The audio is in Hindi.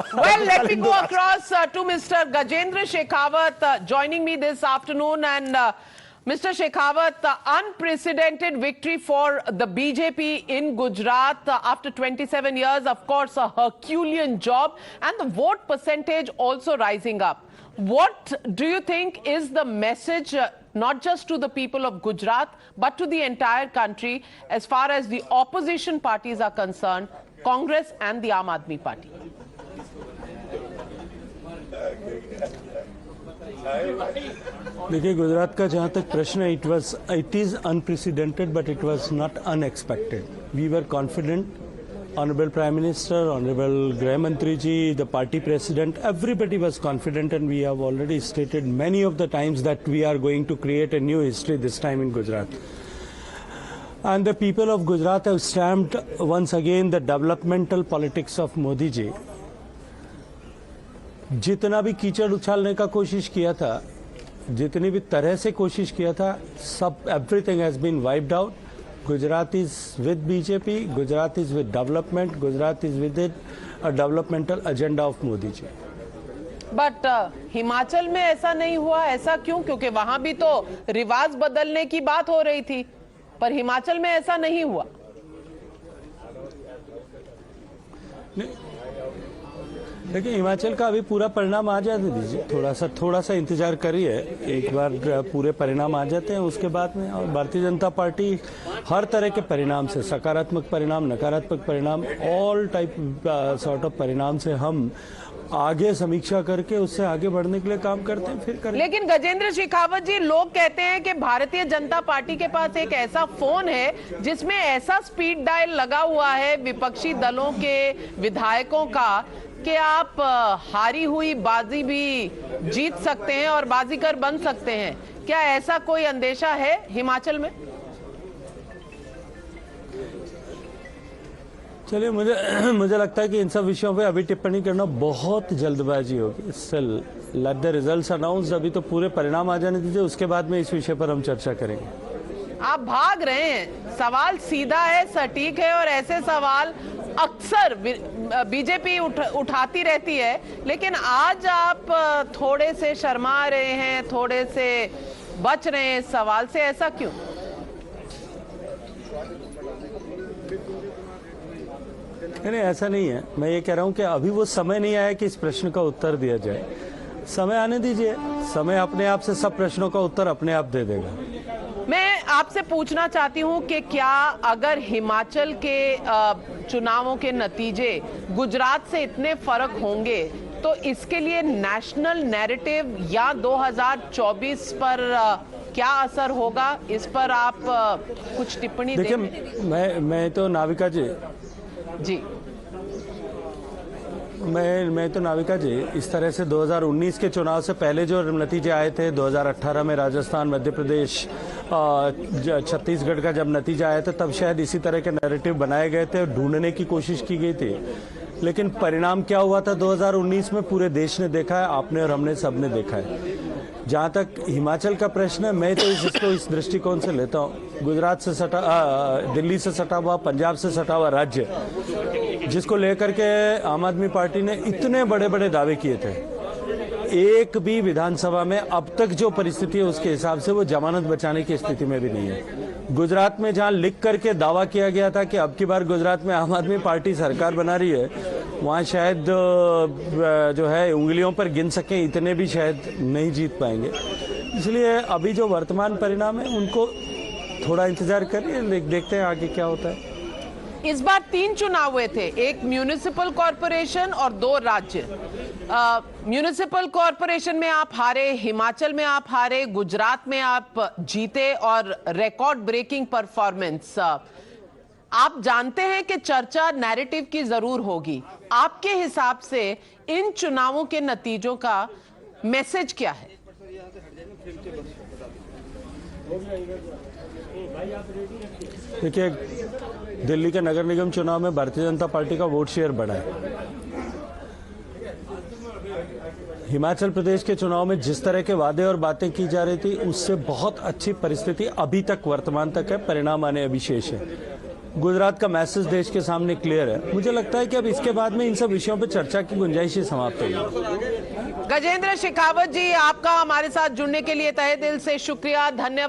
Well, let me go across to Mr. Gajendra Shekhawat joining me this afternoon. And Mr. Shekhawat, unprecedented victory for the BJP in Gujarat after 27 years. Of course, a Herculean job, and the vote percentage also rising up. What do you think is the message, not just to the people of Gujarat, but to the entire country as far as the opposition parties are concerned, Congress and the Aam Aadmi Party? देखिए, गुजरात का जहाँ तक प्रश्न है, it is unprecedented, but it was not unexpected. We were confident. Honorable Prime Minister, Honorable Greh Mantri ji, the party president, everybody was confident, and we have already stated many of the times that we are going to create a new history this time in Gujarat. And the people of Gujarat have stamped once again the developmental politics of Modi ji. जितना भी कीचड़ उछालने का कोशिश किया था, जितनी भी तरह से कोशिश किया था, सब everything has been wiped out. Gujarat is with BJP, Gujarat is with development, Gujarat is with it, a developmental agenda of Modi ji. But Himachal में ऐसा नहीं हुआ, ऐसा क्यों? क्योंकि वहां भी तो रिवाज बदलने की बात हो रही थी, पर हिमाचल में ऐसा नहीं हुआ। देखिए, हिमाचल का अभी पूरा परिणाम आ जाने दीजिए, थोड़ा सा इंतजार करिए, एक बार पूरे परिणाम आ जाते हैं उसके बाद में। और भारतीय जनता पार्टी हर तरह के परिणाम से, सकारात्मक परिणाम, नकारात्मक परिणाम, ऑल टाइप सॉर्ट ऑफ परिणाम से हम आगे समीक्षा करके उससे आगे बढ़ने के लिए काम करते हैं, फिर करें। लेकिन गजेंद्र शेखावत जी, लोग कहते हैं कि भारतीय जनता पार्टी के पास एक ऐसा फोन है जिसमें ऐसा स्पीड डायल लगा हुआ है विपक्षी दलों के विधायकों का कि आप हारी हुई बाजी भी जीत सकते हैं और बाजीगर बन सकते हैं। क्या ऐसा कोई अंदेशा है हिमाचल में? चलिए, मुझे लगता है कि इन सब विषयों पे अभी टिप्पणी करना बहुत जल्दबाजी होगी। Still let the results announced, अभी तो पूरे परिणाम आ जाने दीजिए, उसके बाद में इस विषय पर हम चर्चा करेंगे। आप भाग रहे हैं, सवाल सीधा है, सटीक है, और ऐसे सवाल अक्सर बीजेपी उठाती रहती है, लेकिन आज आप थोड़े से शर्मा रहे हैं, थोड़े से बच रहे हैं इस सवाल से, ऐसा क्यों? नहीं, ऐसा नहीं है। मैं ये कह रहा हूं कि अभी वो समय नहीं आया कि इस प्रश्न का उत्तर दिया जाए। समय आने दीजिए, समय अपने आप से सब प्रश्नों का उत्तर अपने आप दे देगा। मैं आपसे पूछना चाहती हूं कि क्या अगर हिमाचल के चुनावों के नतीजे गुजरात से इतने फर्क होंगे तो इसके लिए नेशनल नैरेटिव या 2024 पर क्या असर होगा? इस पर आप कुछ टिप्पणी दें। देखिए, मैं तो नाविका जी, मैं तो नाविका जी, इस तरह से 2019 के चुनाव से पहले जो नतीजे आए थे, 2018 में राजस्थान, मध्य प्रदेश, छत्तीसगढ़ का जब नतीजा आया था, तब शायद इसी तरह के नैरेटिव बनाए गए थे और ढूंढने की कोशिश की गई थी। लेकिन परिणाम क्या हुआ था 2019 में, पूरे देश ने देखा है, आपने और हमने सबने देखा है। जहाँ तक हिमाचल का प्रश्न है, मैं तो इसको इस दृष्टिकोण से लेता हूँ, गुजरात से सटा, दिल्ली से सटा हुआ, पंजाब से सटा हुआ राज्य, जिसको लेकर के आम आदमी पार्टी ने इतने बड़े बड़े दावे किए थे, एक भी विधानसभा में अब तक जो परिस्थिति है उसके हिसाब से वो जमानत बचाने की स्थिति में भी नहीं है। गुजरात में जहां लिख करके दावा किया गया था कि अब की बार गुजरात में आम आदमी पार्टी सरकार बना रही है, वहां शायद जो है उंगलियों पर गिन सके इतने भी शायद नहीं जीत पाएंगे। इसलिए अभी जो वर्तमान परिणाम है उनको थोड़ा इंतजार करिए, देखते हैं आगे क्या होता है। इस बार 3 चुनाव हुए थे, एक म्यूनिसिपल कॉरपोरेशन और 2 राज्य। म्यूनिसिपल कॉरपोरेशन में आप हारे, हिमाचल में आप हारे, गुजरात में आप जीते और रिकॉर्ड ब्रेकिंग परफॉर्मेंस। आप जानते हैं कि चर्चा नैरेटिव की जरूर होगी। आपके हिसाब से इन चुनावों के नतीजों का मैसेज क्या है? देखिए, दिल्ली के नगर निगम चुनाव में भारतीय जनता पार्टी का वोट शेयर बढ़ा है। हिमाचल प्रदेश के चुनाव में जिस तरह के वादे और बातें की जा रही थी, उससे बहुत अच्छी परिस्थिति अभी तक वर्तमान तक है, परिणाम आने अभी शेष है। गुजरात का मैसेज देश के सामने क्लियर है। मुझे लगता है कि अब इसके बाद में इन सब विषयों पर चर्चा की गुंजाइश ही समाप्त होगी। गजेंद्र शेखावत जी, आपका हमारे साथ जुड़ने के लिए तहे दिल से शुक्रिया, धन्यवाद।